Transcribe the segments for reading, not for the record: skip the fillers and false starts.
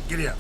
Giddy up.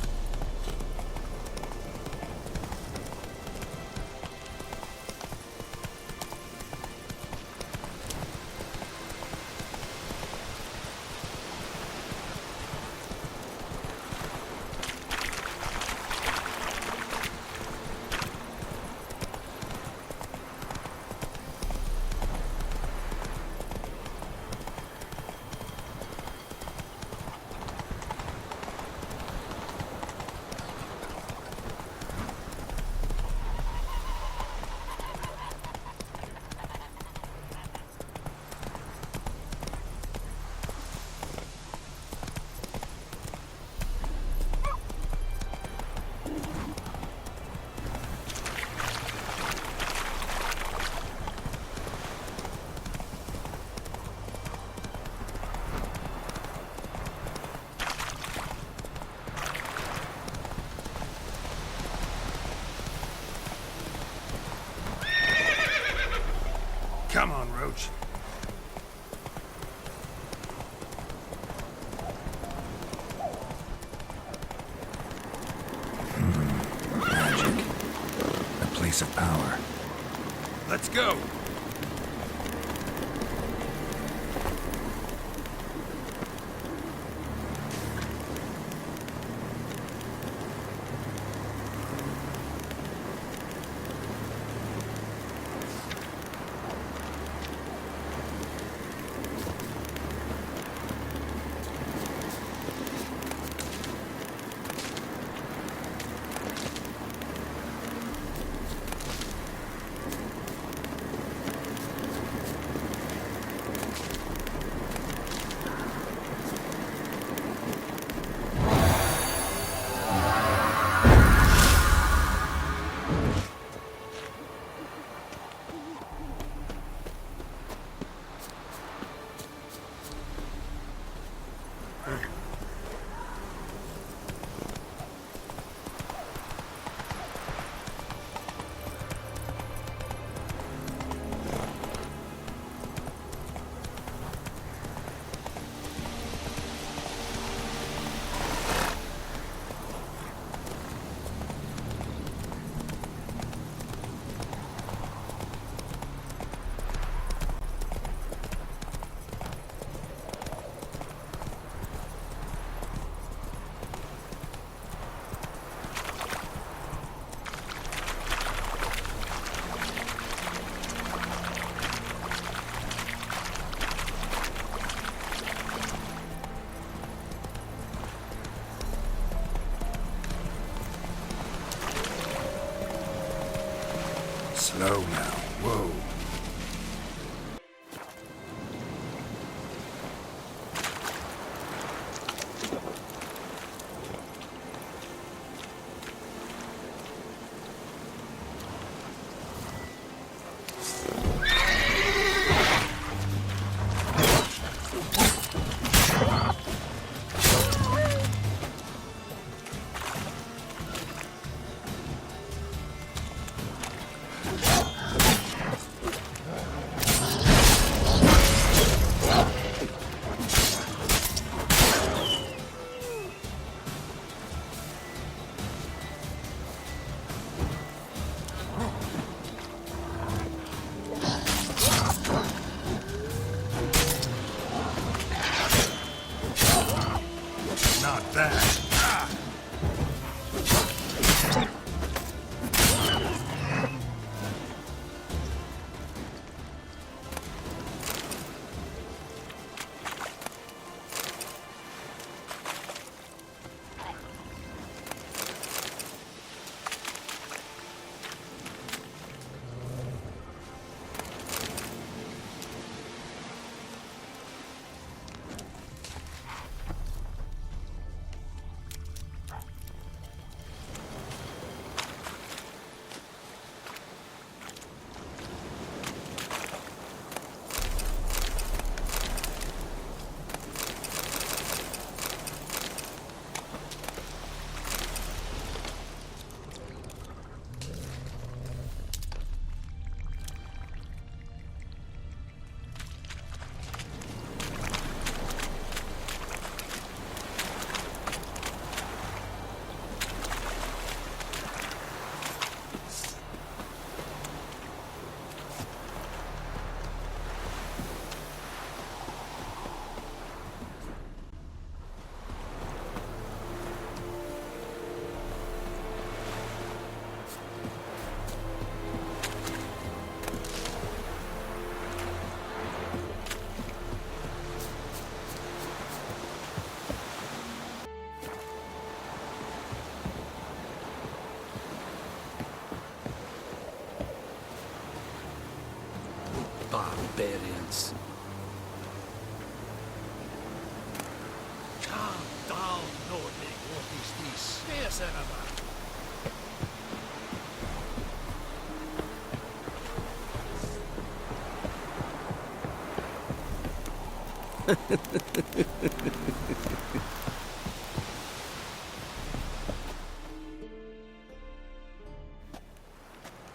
Come on, Roach. Magic. A place of power. Let's go. Slow now. Whoa.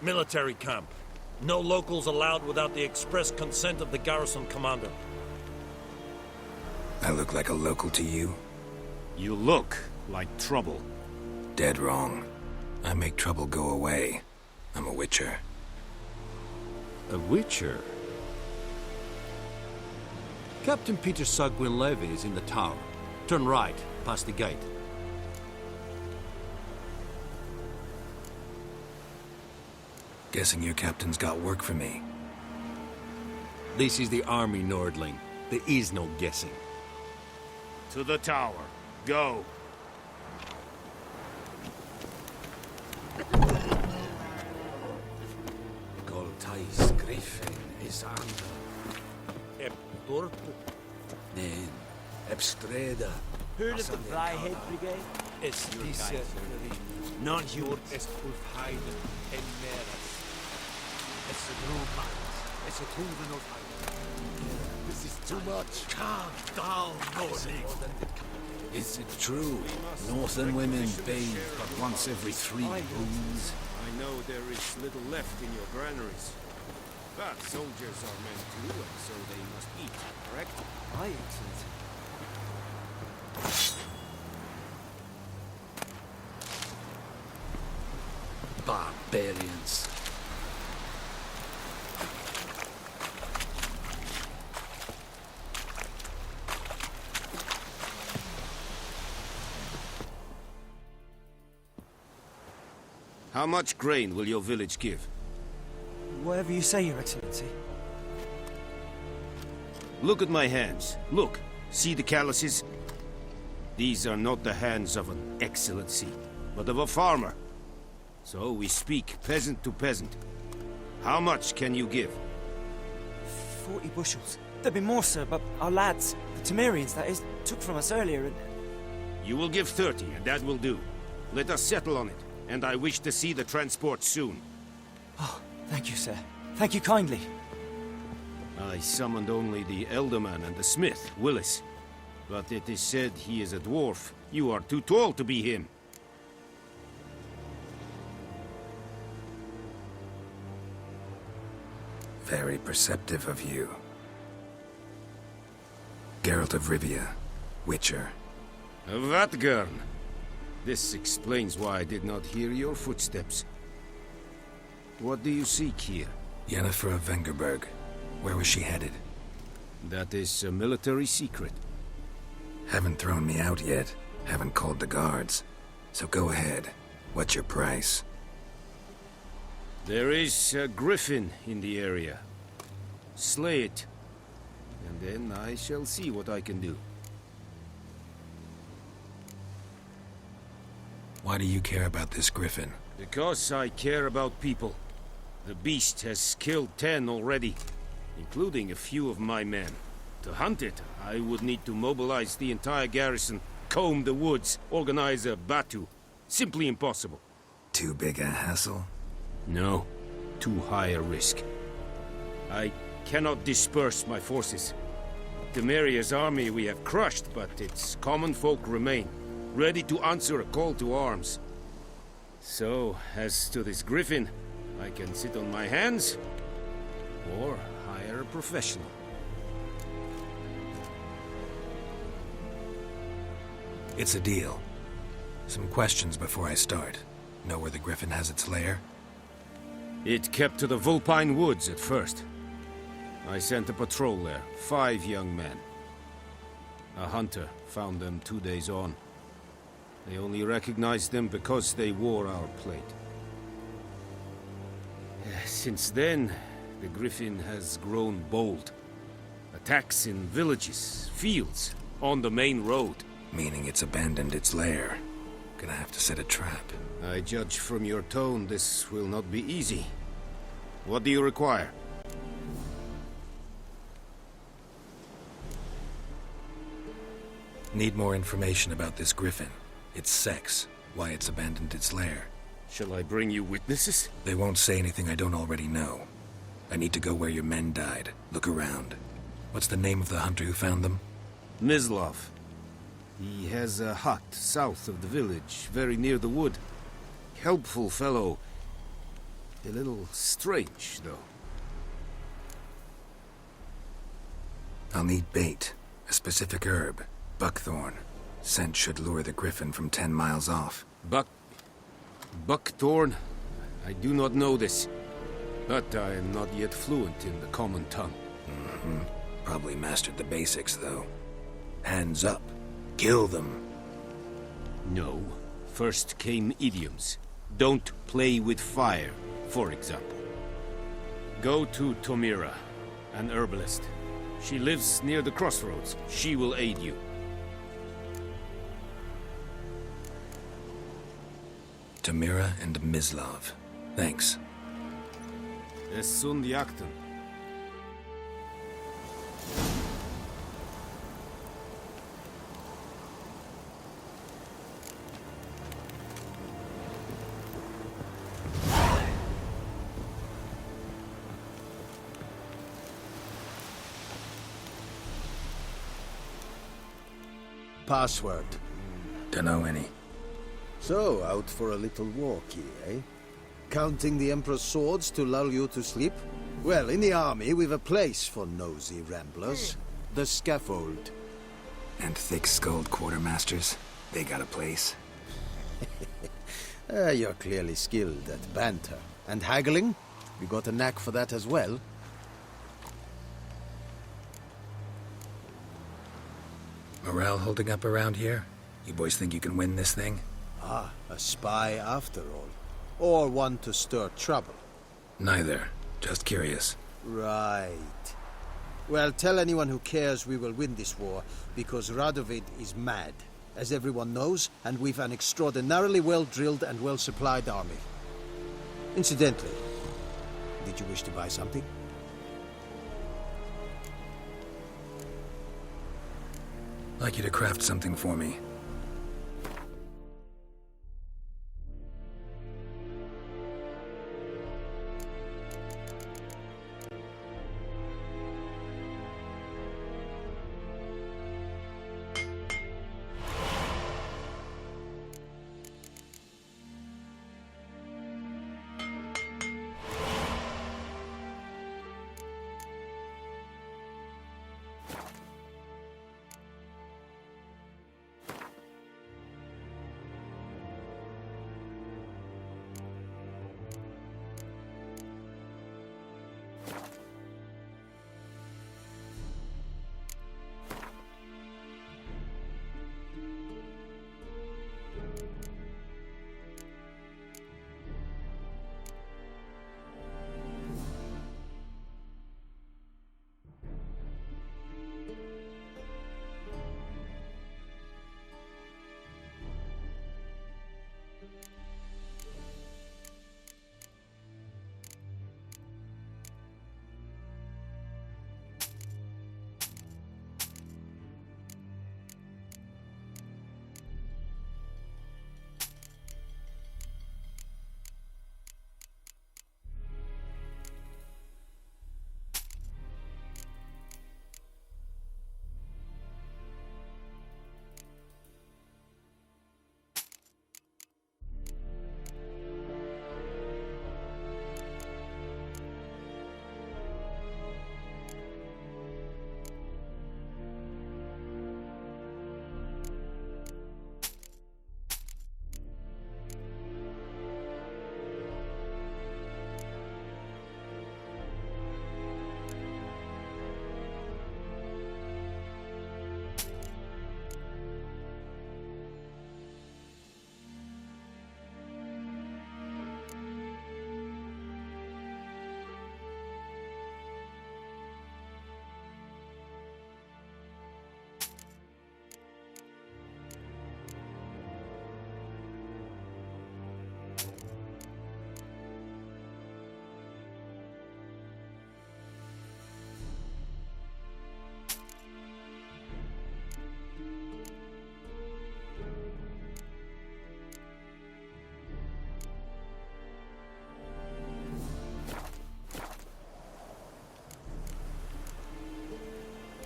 Military camp. No locals allowed without the express consent of the garrison commander. I look like a local to you? You look like trouble. Dead wrong. I make trouble go away. I'm a witcher. A witcher? Captain Peter Sagwin Levy is in the tower. Turn right, past the gate. Guessing your captain's got work for me. This is the army, Nordling. There is no guessing. To the tower. Go. Goltais Griffin is under. Dorp. Nen. Ebstreda. Heard of the Flyhead Brigade? Es diese Not you. es Ulfheiden en Meres. Es Roman. Es Tuven of This is too much. Calm down, Nordling. Is it true? Northern women bathe but once every 3 moons. I know there is little left in your granaries. But soldiers are men too, and so they must eat, correct? Aye, Excellency. Barbarians. How much grain will your village give? Whatever you say, Your Excellency. Look at my hands. Look. See the calluses? These are not the hands of an excellency, but of a farmer. So we speak peasant to peasant. How much can you give? 40 bushels. There'd be more, sir, but our lads, the Tamirians, that is, took from us earlier and... You will give 30, and that will do. Let us settle on it, and I wish to see the transport soon. Oh, thank you, sir. Thank you kindly. I summoned only the Elderman and the smith, Willis. But it is said he is a dwarf. You are too tall to be him. Very perceptive of you. Geralt of Rivia, Witcher. Vatgern. This explains why I did not hear your footsteps. What do you seek here? Yennefer of Vengerberg. Where was she headed? That is a military secret. Haven't thrown me out yet. Haven't called the guards. So go ahead. What's your price? There is a griffin in the area. Slay it. And then I shall see what I can do. Why do you care about this griffin? Because I care about people. The beast has killed 10 already, including a few of my men. To hunt it, I would need to mobilize the entire garrison, comb the woods, organize a batu. Simply impossible. Too big a hassle? No, too high a risk. I cannot disperse my forces. Temeria's army we have crushed, but its common folk remain, ready to answer a call to arms. So, as to this griffin, I can sit on my hands, or hire a professional. It's a deal. Some questions before I start. Know where the griffin has its lair? It kept to the Vulpine Woods at first. I sent a patrol there, 5 young men. A hunter found them 2 days on. They only recognized them because they wore our plate. Since then, the griffin has grown bold. Attacks in villages, fields, on the main road. Meaning it's abandoned its lair. Gonna have to set a trap. I judge from your tone this will not be easy. What do you require? Need more information about this griffin. Its sex. why it's abandoned its lair. Shall I bring you witnesses? They won't say anything I don't already know. I need to go where your men died. Look around. What's the name of the hunter who found them? Mislav. He has a hut south of the village, very near the wood. Helpful fellow. A little strange, though. I'll need bait. A specific herb. Buckthorn. Scent should lure the griffin from 10 miles off. Buckthorn? I do not know this. But I am not yet fluent in the common tongue. Probably mastered the basics, though. Hands up. Kill them. No. First came idioms. Don't play with fire, for example. Go to Tamira, an herbalist. She lives near the crossroads. She will aid you. Tamira and Mislav. Thanks. Es sunt jakten. Password. Dunno any. So, out for a little walkie, eh? Counting the Emperor's swords to lull you to sleep? Well, in the army, we've a place for nosy ramblers. The scaffold. And thick-skulled quartermasters. They got a place. You're clearly skilled at banter. And haggling? You got a knack for that as well? Morale holding up around here? You boys think you can win this thing? Ah, a spy after all. Or one to stir trouble. Neither. Just curious. Right. Well, tell anyone who cares we will win this war, because Radovid is mad, as everyone knows, and we've an extraordinarily well-drilled and well-supplied army. Incidentally, did you wish to buy something? I'd like you to craft something for me.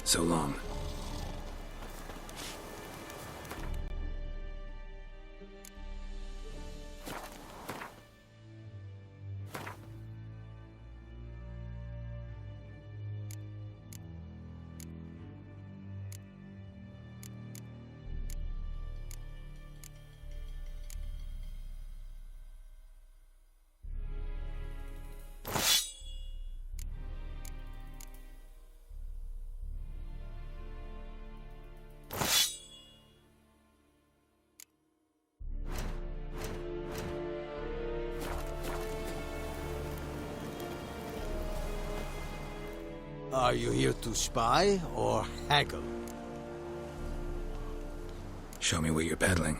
So long. Are you here to spy or haggle? Show me what you're peddling.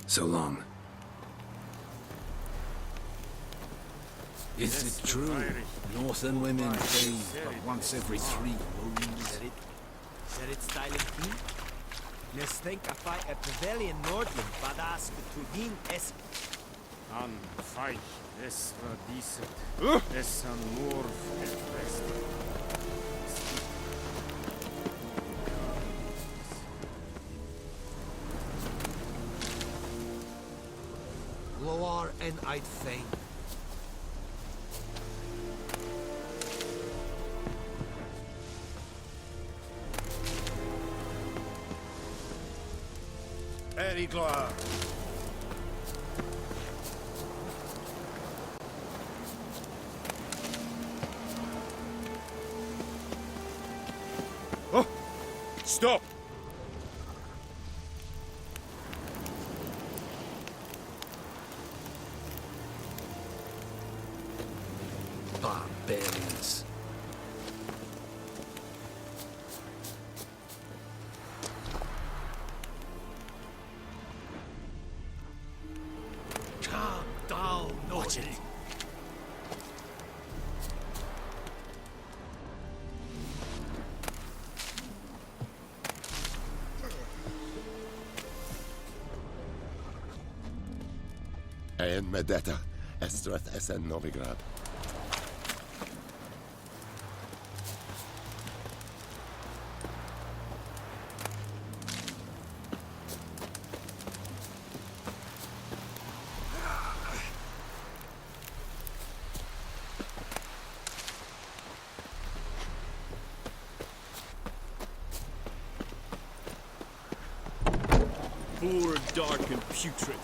So long. Is it true? Northern women bathe but once every 3 moons. Ser it styling key? Nes think I fight a pavilion Nordland, badass between es. An fight, es war decent. Es an more fest. Loar en I'd fain. Very glad. Oh! Stop! Barbarians. Calm down, Watch it. En Medetta, Estrath Essen Novigrad. Poor, dark, and putrid.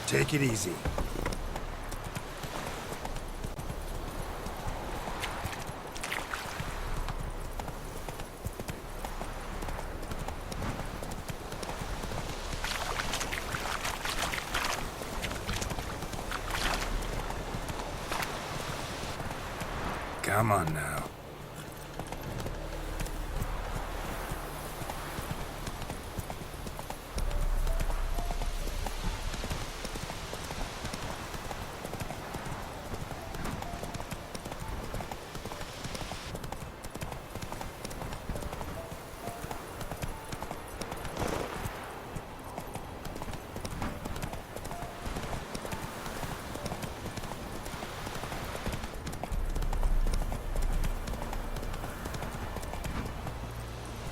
Take it easy. Come on now.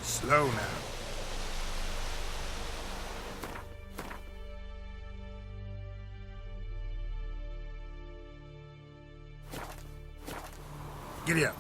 Slow now. Giddy up.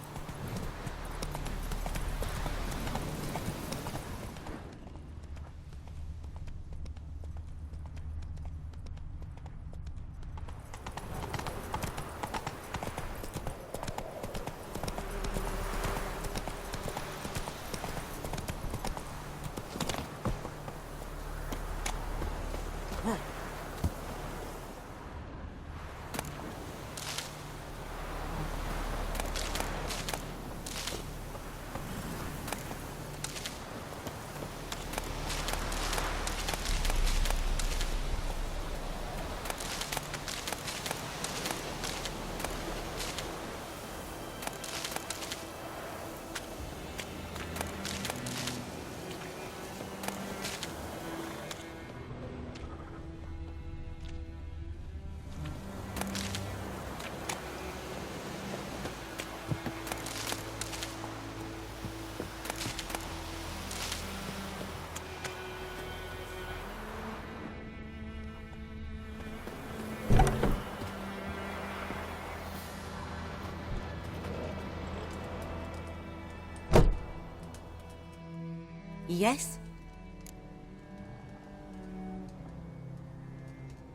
Yes?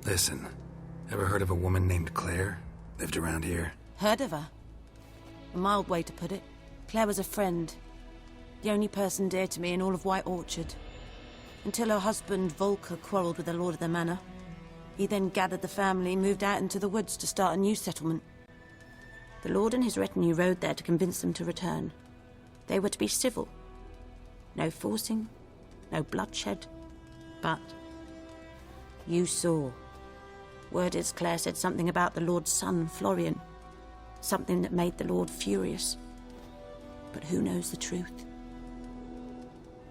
Listen, ever heard of a woman named Claire? Lived around here? Heard of her? A mild way to put it. Claire was a friend. The only person dear to me in all of White Orchard. Until her husband, Volker, quarreled with the lord of the manor. He then gathered the family, moved out into the woods to start a new settlement. The lord and his retinue rode there to convince them to return. They were to be civil. No forcing, no bloodshed. But you saw. Word is Claire said something about the lord's son, Florian. Something that made the lord furious. But who knows the truth?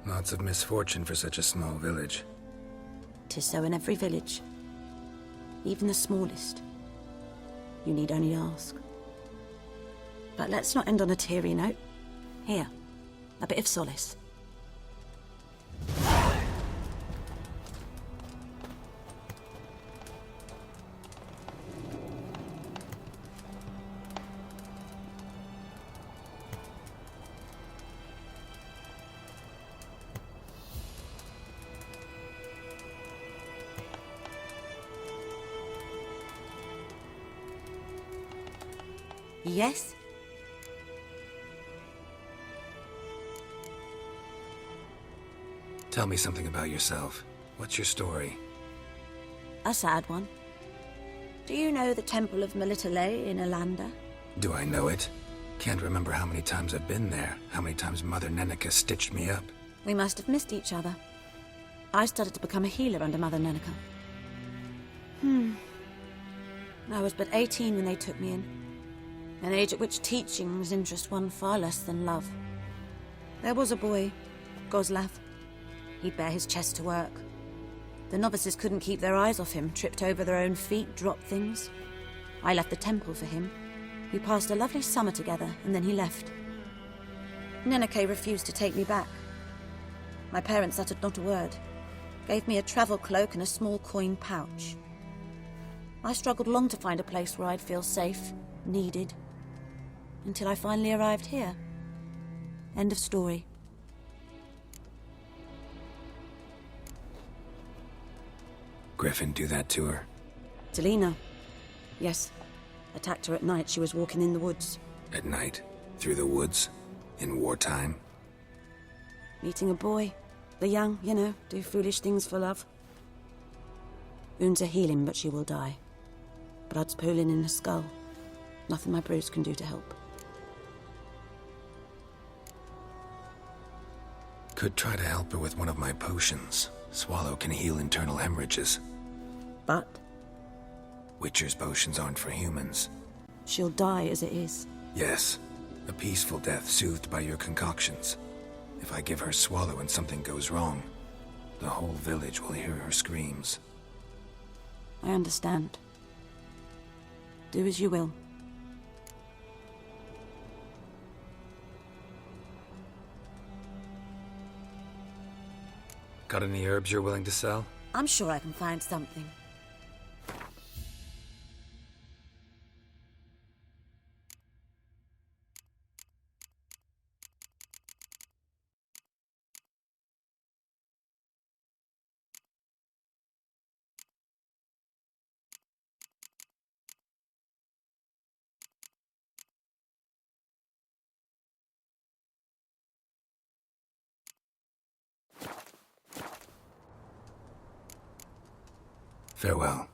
Lots of misfortune for such a small village. 'Tis so in every village. Even the smallest. You need only ask. But let's not end on a teary note. Here, a bit of solace. Yes? Tell me something about yourself. What's your story? A sad one. Do you know the Temple of Melitele in Alanda? Do I know it? Can't remember how many times I've been there, how many times Mother Neneka stitched me up. We must have missed each other. I started to become a healer under Mother Neneka. I was but 18 when they took me in. An age at which teachings interest one far less than love. There was a boy, Goslav. He'd bare his chest to work. The novices couldn't keep their eyes off him, tripped over their own feet, dropped things. I left the temple for him. We passed a lovely summer together, and then he left. Neneke refused to take me back. My parents uttered not a word. Gave me a travel cloak and a small coin pouch. I struggled long to find a place where I'd feel safe, needed, until I finally arrived here. End of story. Griffin do that to her? To Lina. Yes. Attacked her at night. She was walking in the woods. At night? Through the woods? In wartime? Meeting a boy. The young, you know, do foolish things for love. Wounds are healing, but she will die. Blood's pooling in her skull. Nothing my brews can do to help. Could try to help her with one of my potions. Swallow can heal internal hemorrhages. But? Witcher's potions aren't for humans. She'll die as it is. Yes. A peaceful death soothed by your concoctions. If I give her Swallow and something goes wrong, the whole village will hear her screams. I understand. Do as you will. Got any herbs you're willing to sell? I'm sure I can find something. Farewell.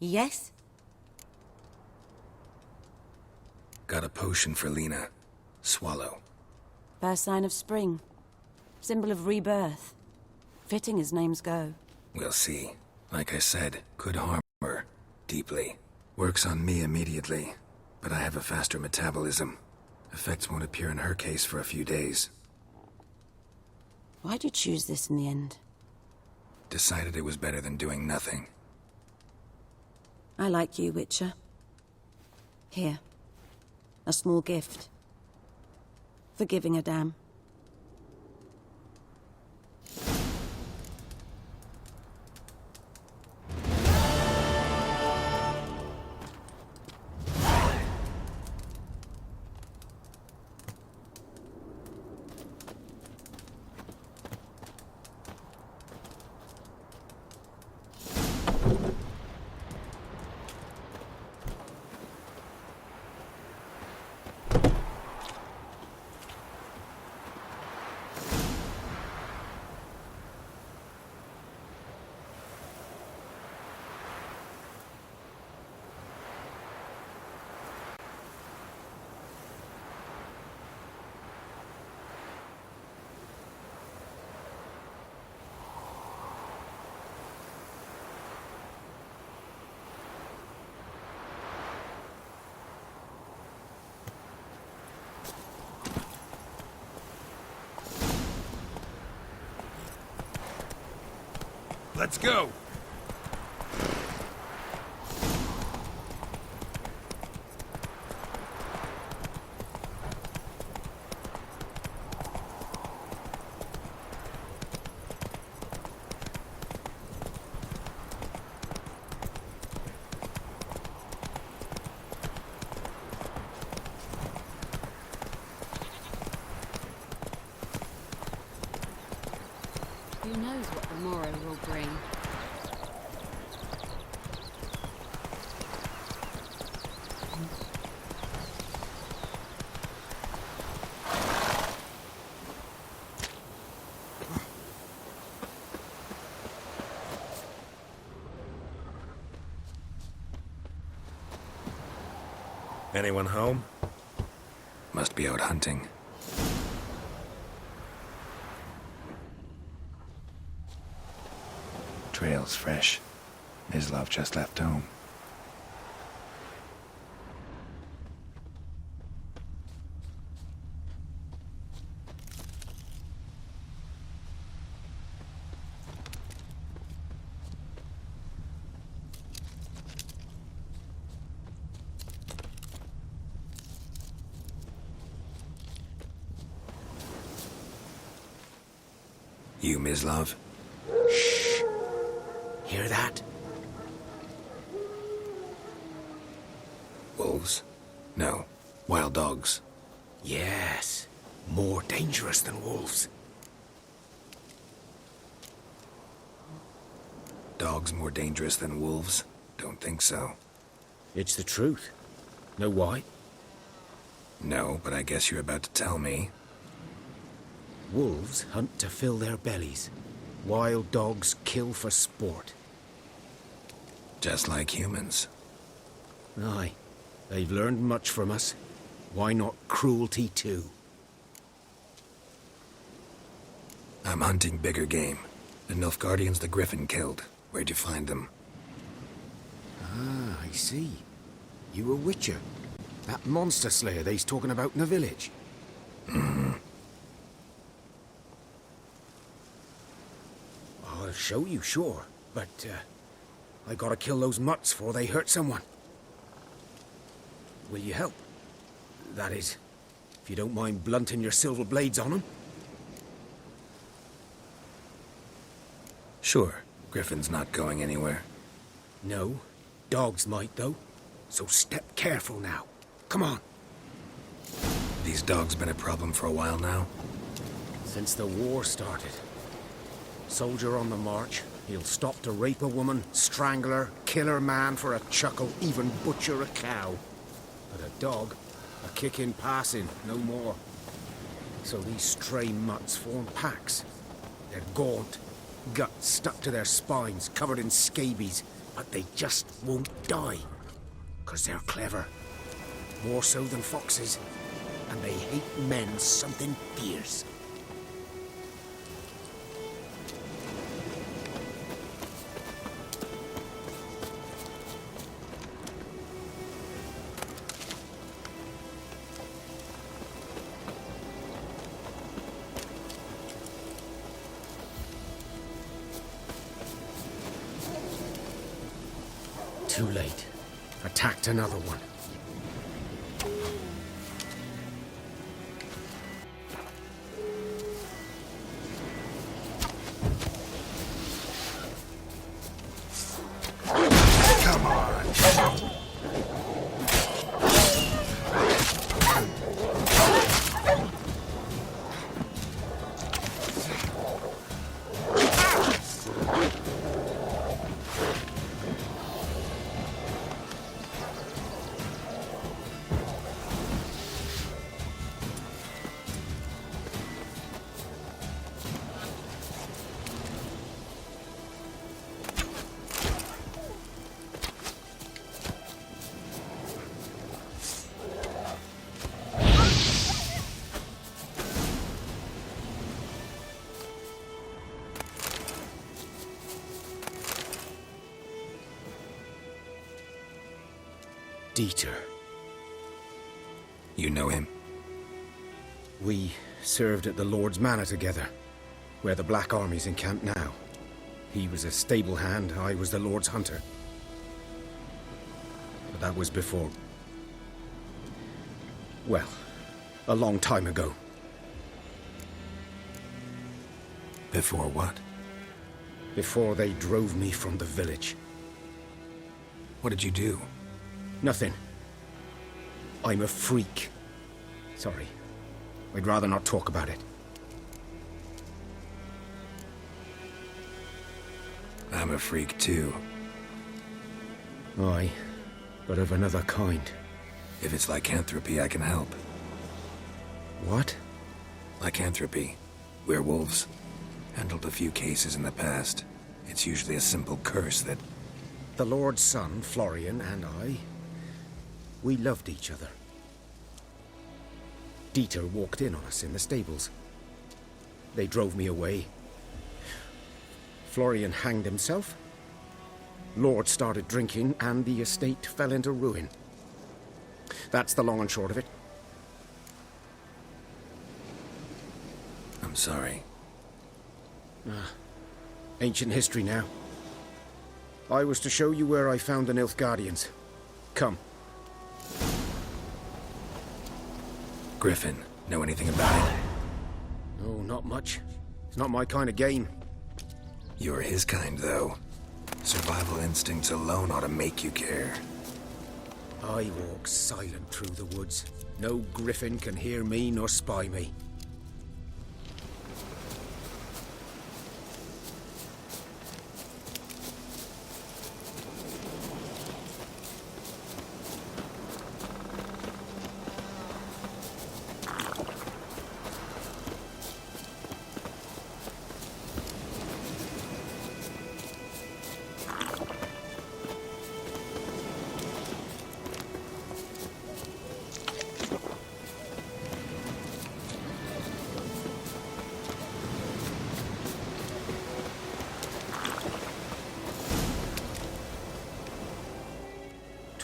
Yes? Got a potion for Lina. Swallow. First sign of spring. Symbol of rebirth. Fitting as names go. We'll see. Like I said, could harm her. Deeply. Works on me immediately, but I have a faster metabolism. Effects won't appear in her case for a few days. Why'd you choose this in the end? Decided it was better than doing nothing. I like you, Witcher. Here. A small gift. For giving a damn. Let's go! Who knows what the morrow will bring? Anyone home? Must be out hunting. Trail's fresh. Islov just left home. You, Mislav? Shh. Hear that? Wolves? No. Wild dogs. Yes. More dangerous than wolves. Dogs more dangerous than wolves? Don't think so. It's the truth. Know why? No, but I guess you're about to tell me. Wolves hunt to fill their bellies. Wild dogs kill for sport. Just like humans. Aye. They've learned much from us. Why not cruelty too? I'm hunting bigger game. The Nilfgaardians the Griffin killed. Where'd you find them? Ah, I see. You a witcher. That monster slayer they's talking about in the village. Mm-hmm. I'll show you, sure. But, I gotta kill those mutts before they hurt someone. Will you help? That is, if you don't mind blunting your silver blades on them. Sure. Griffin's not going anywhere. No. Dogs might, though. So step careful now. Come on. These dogs been a problem for a while now? Since the war started. Soldier on the march, he'll stop to rape a woman, strangle her, kill her man for a chuckle, even butcher a cow. But a dog, a kick in passing, no more. So these stray mutts form packs. They're gaunt, guts stuck to their spines, covered in scabies, but they just won't die. 'Cause they're clever. More so than foxes. And they hate men something fierce. Too late. Attacked another one. Come on. Dieter. You know him? We served at the Lord's Manor together, where the Black Army's encamped now. He was a stable hand, I was the Lord's hunter. But that was before... well, a long time ago. Before what? Before they drove me from the village. What did you do? Nothing. I'm a freak. Sorry. I'd rather not talk about it. I'm a freak too. Aye, but of another kind. If it's lycanthropy, I can help. What? Lycanthropy. Werewolves. Handled a few cases in the past. It's usually a simple curse that... The Lord's son, Florian, and I... we loved each other. Dieter walked in on us in the stables. They drove me away. Florian hanged himself. Lord started drinking, and the estate fell into ruin. That's the long and short of it. I'm sorry. Ancient history now. I was to show you where I found the Nilfgaardians. Come. Griffin, know anything about it? Oh, not much. It's not my kind of game. You're his kind, though. Survival instincts alone ought to make you care. I walk silent through the woods. No griffin can hear me nor spy me.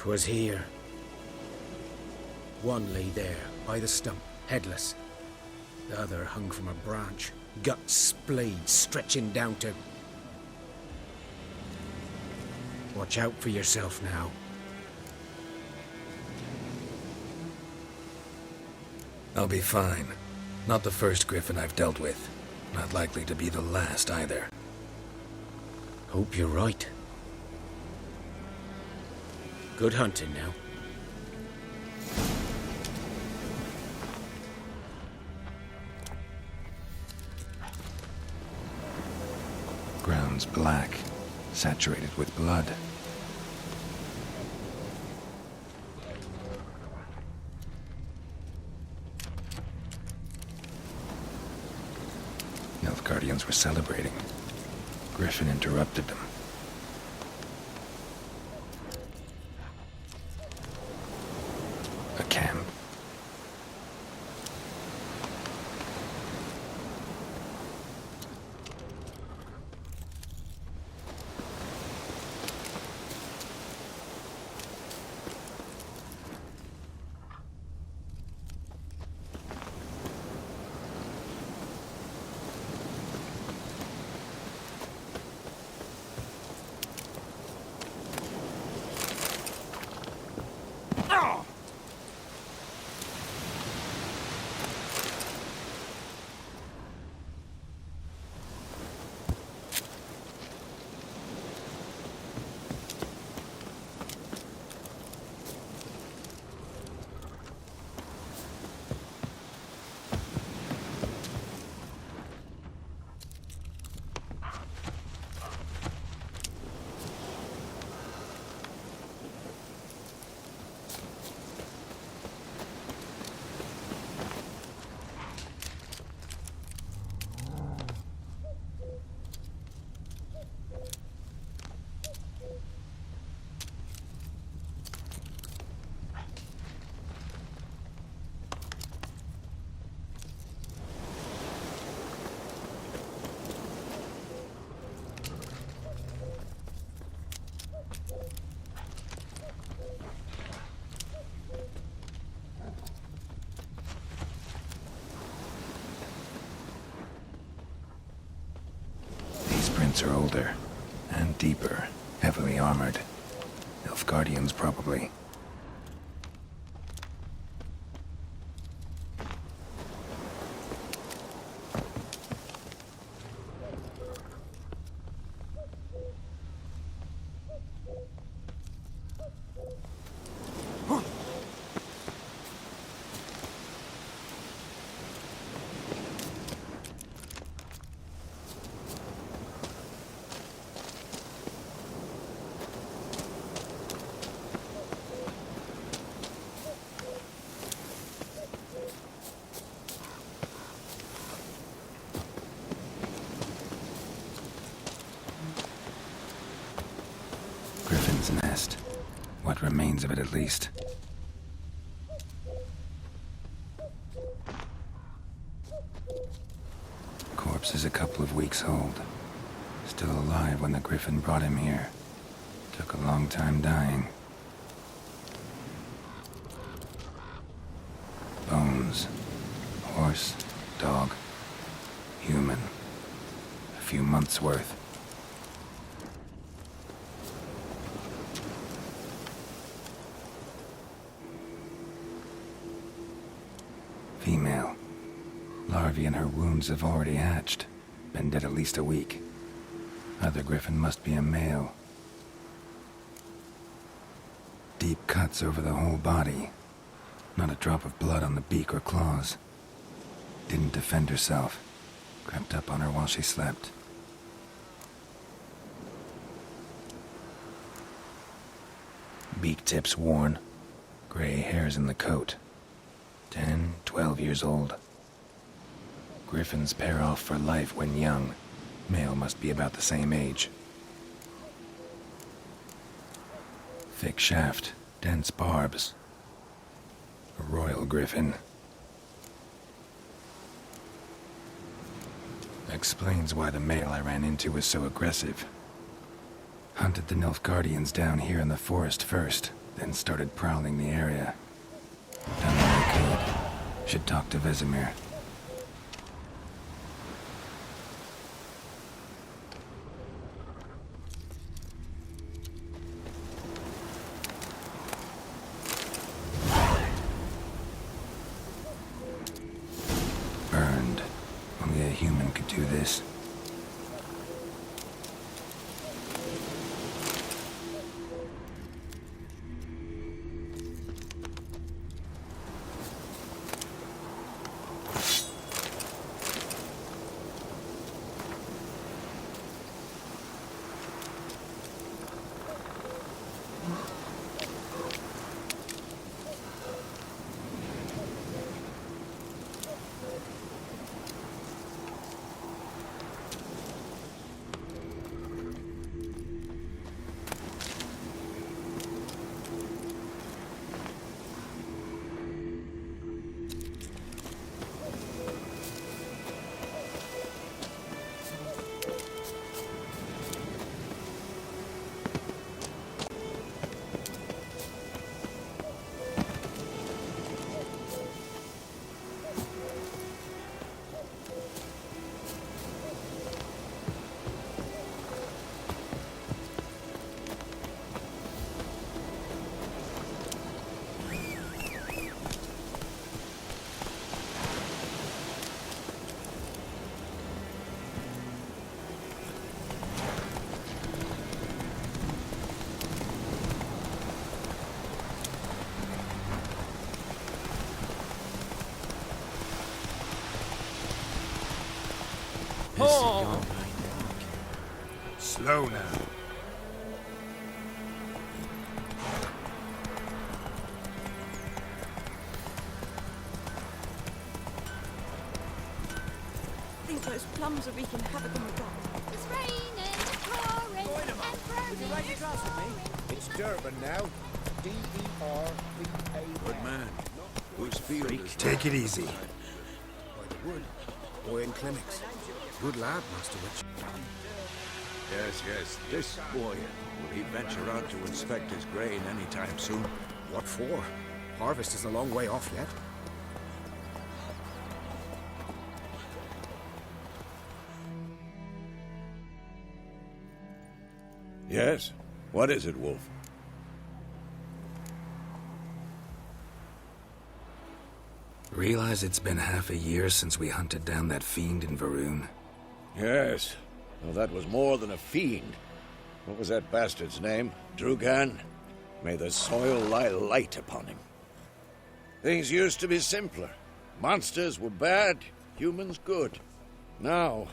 Was here. One lay there, by the stump, headless. The other hung from a branch, guts splayed, stretching down to... Watch out for yourself now. I'll be fine. Not the first griffin I've dealt with. Not likely to be the last, either. Hope you're right. Good hunting now. Ground's black, saturated with blood. Nilfgaardians were celebrating. Griffin interrupted them. A camp. Are older and deeper, heavily armored. Nilfgaardians, probably. Griffin's nest. What remains of it, at least. Corpse is a couple of weeks old. Still alive when the griffin brought him here. Took a long time dying. Bones. Horse, dog, human. A few months' worth. Female. Larvae in her wounds have already hatched. Been dead at least a week. Other griffin must be a male. Deep cuts over the whole body. Not a drop of blood on the beak or claws. Didn't defend herself. Crept up on her while she slept. Beak tips worn. Gray hairs in the coat. 10, 12 years old. Griffins pair off for life when young. Male must be about the same age. Thick shaft, dense barbs. A royal griffin. Explains why the male I ran into was so aggressive. Hunted the Nilfgaardians down here in the forest first, then started prowling the area. Done what I could. Should talk to Vesemir. Burned. Only a human could do this. Slow now. I think those plums are wreaking havoc on the dock. It's raining, it's pouring, and burning. It's Durban now. D-E-R-B-A. Good man. Whose field is Take it easy. By the wood. Boy in clinics. Good lad, Master Witch. Yes. This boy, will he venture out to inspect his grain anytime soon? What for? Harvest is a long way off yet. Yes. What is it, Wolf? Realize it's been half a year since we hunted down that fiend in Varun? Yes. Well, that was more than a fiend. What was that bastard's name? Drugan? May the soil lie light upon him. Things used to be simpler. Monsters were bad, humans good. Now,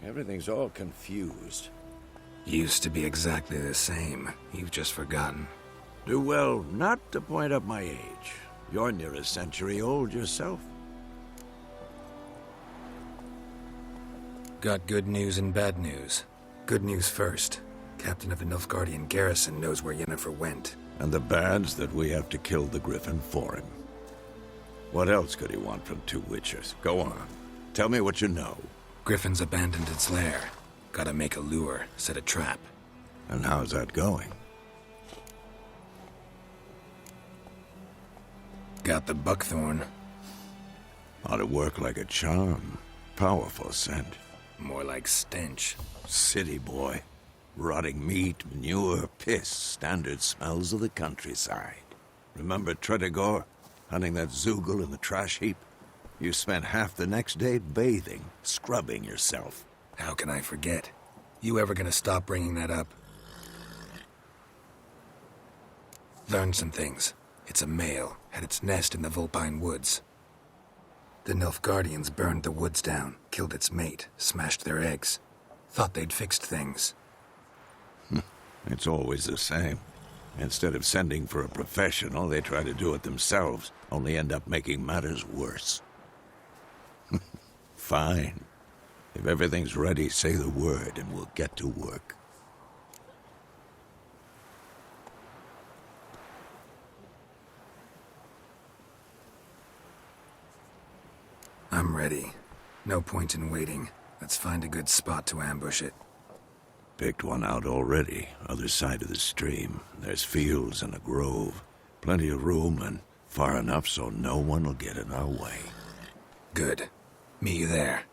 everything's all confused. Used to be exactly the same. You've just forgotten. Do well not to point up my age. You're near a century old yourself. Got good news and bad news. Good news first. Captain of the Nilfgaardian garrison knows where Yennefer went. And the bad's that we have to kill the Griffin for him. What else could he want from two witchers? Go on. Tell me what you know. Griffin's abandoned its lair. Gotta make a lure, set a trap. And how's that going? Got the buckthorn. Ought to work like a charm. Powerful scent. More like stench. City boy. Rotting meat, manure, piss. Standard smells of the countryside. Remember Tretogor? Hunting that Zoogle in the trash heap? You spent half the next day bathing, scrubbing yourself. How can I forget? You ever gonna stop bringing that up? Learned some things. It's a male, had its nest in the Vulpine Woods. The Nilfgaardians burned the woods down, killed its mate, smashed their eggs. Thought they'd fixed things. It's always the same. Instead of sending for a professional, they try to do it themselves, only end up making matters worse. Fine. If everything's ready, say the word and we'll get to work. I'm ready. No point in waiting. Let's find a good spot to ambush it. Picked one out already, other side of the stream. There's fields and a grove. Plenty of room and far enough so no one will get in our way. Good. Meet you there.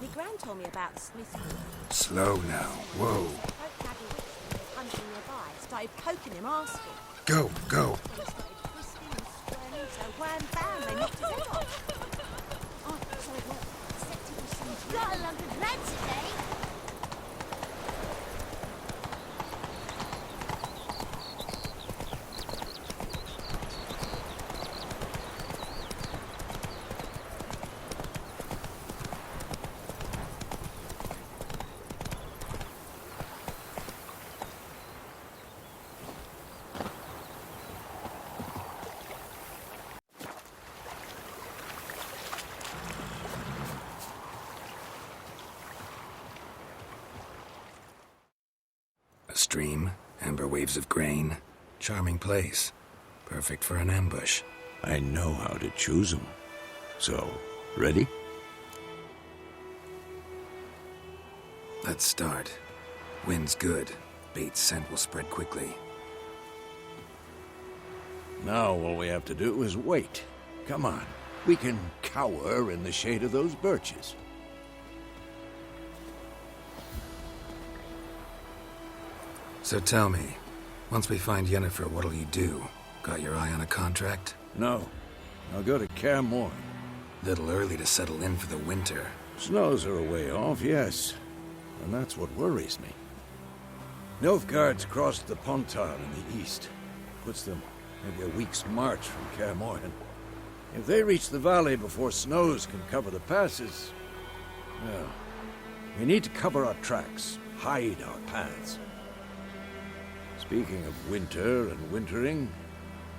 My gran told me about the Smith. Slow now. Whoa. Hunting nearby, started poking him, asking. Go, go. They started twisting and squirming, so wham bam, they knocked his head off. Oh, so it worked. Accepted with some. Got a lump of lead today. A stream, amber waves of grain. Charming place. Perfect for an ambush. I know how to choose them. So, ready? Let's start. Wind's good. Bait's scent will spread quickly. Now all we have to do is wait. Come on. We can cower in the shade of those birches. So tell me, once we find Yennefer, what'll you do? Got your eye on a contract? No. I'll go to Kaer Morhen. Little early to settle in for the winter. Snows are a way off, yes. And that's what worries me. Nilfgaard's crossed the Pontar in the east. Puts them maybe a week's march from Kaer Morhen. If they reach the valley before snows can cover the passes, well, We need to cover our tracks, hide our paths. Speaking of winter and wintering,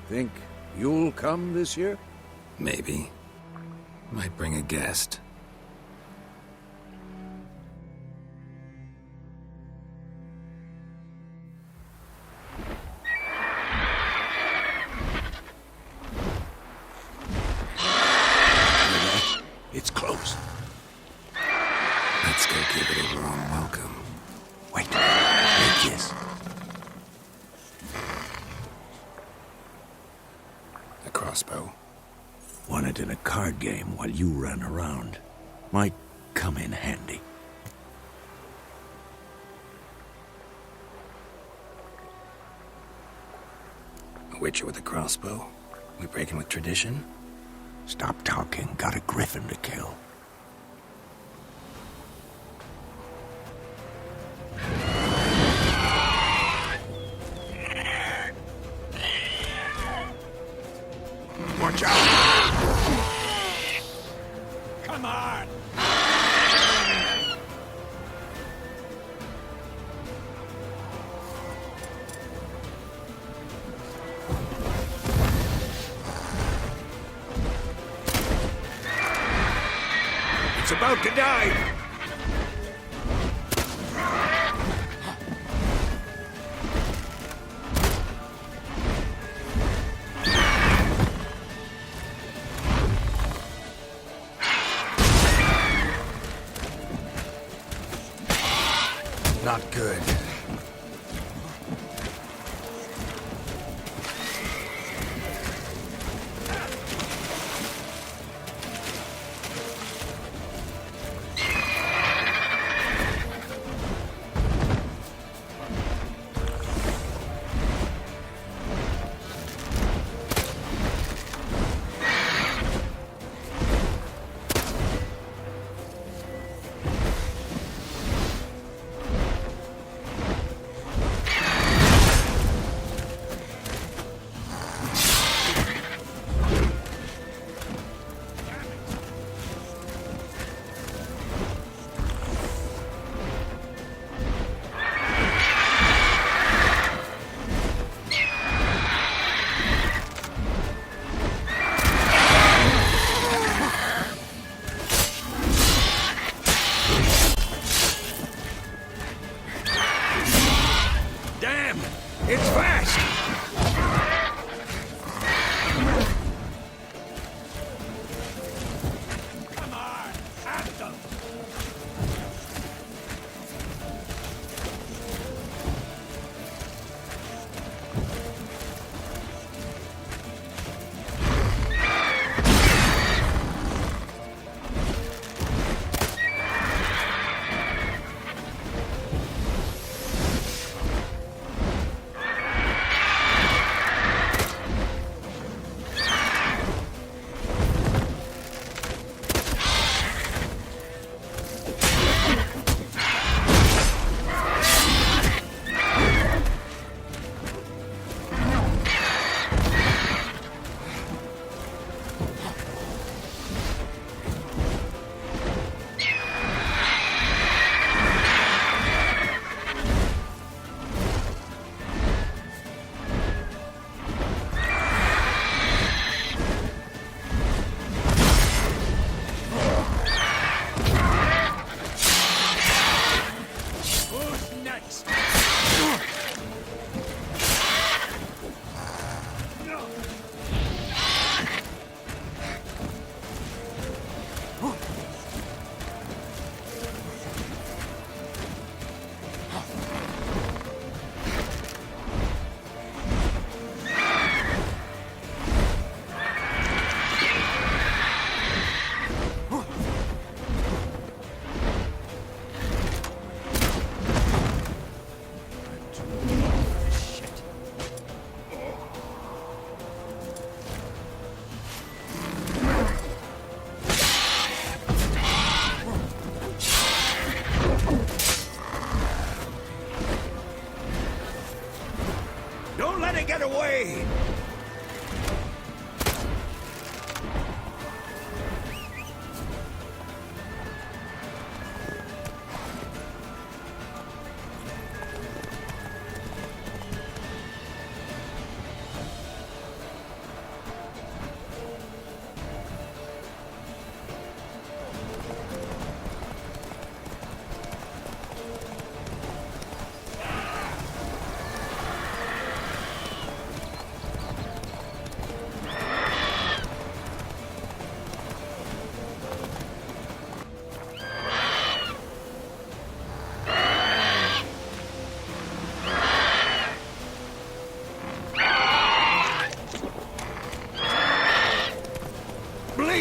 think you'll come this year? Maybe. Might bring a guest. It's close. Let's go give it a warm welcome. Wait, take this. A crossbow. Won it in a card game while you ran around. Might come in handy. A witcher with a crossbow? We breaking with tradition? Stop talking. Got a griffin to kill. Watch out! Come on! It's about to die! Not good.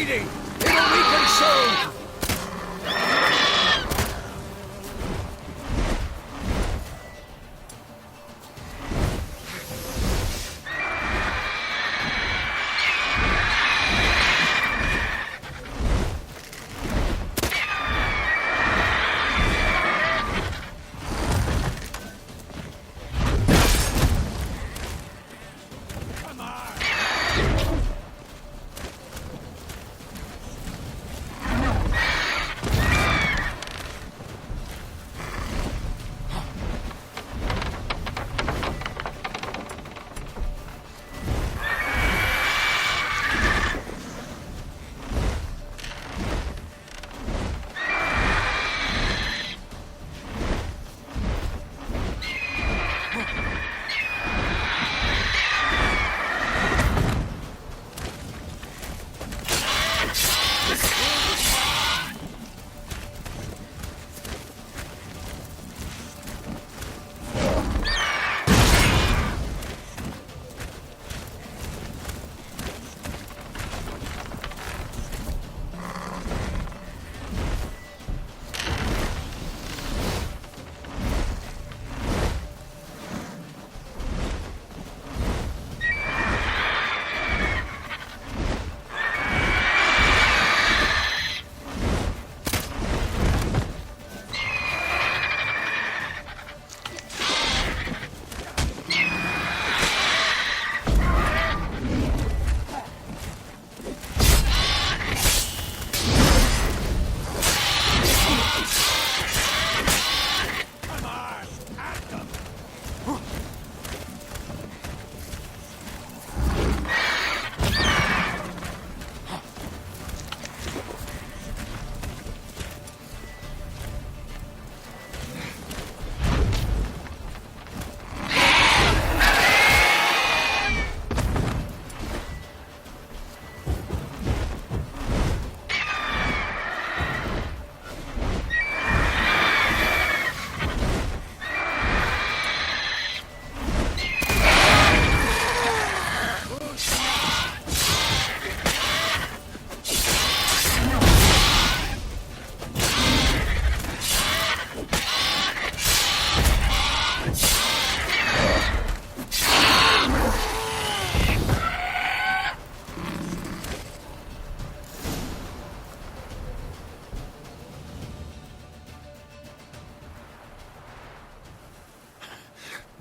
bleeding! It'll weaken soon!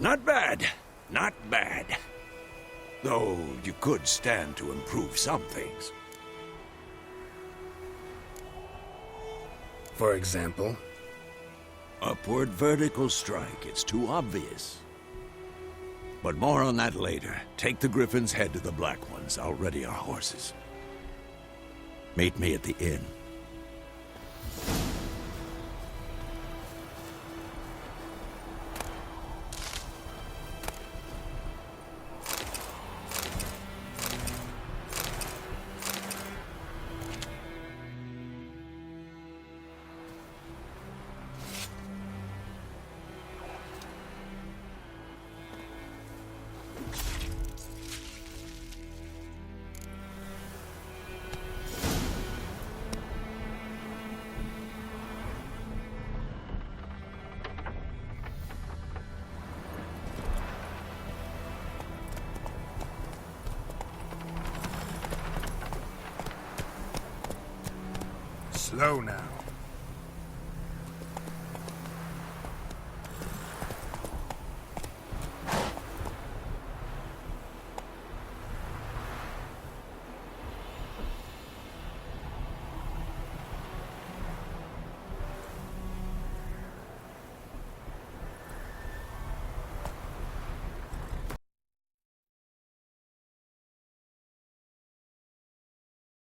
Not bad. Not bad. Though you could stand to improve some things. For example? Upward vertical strike. It's too obvious. But more on that later. Take the griffin's head to the black ones. I'll ready our horses. Meet me at the inn. Slow now.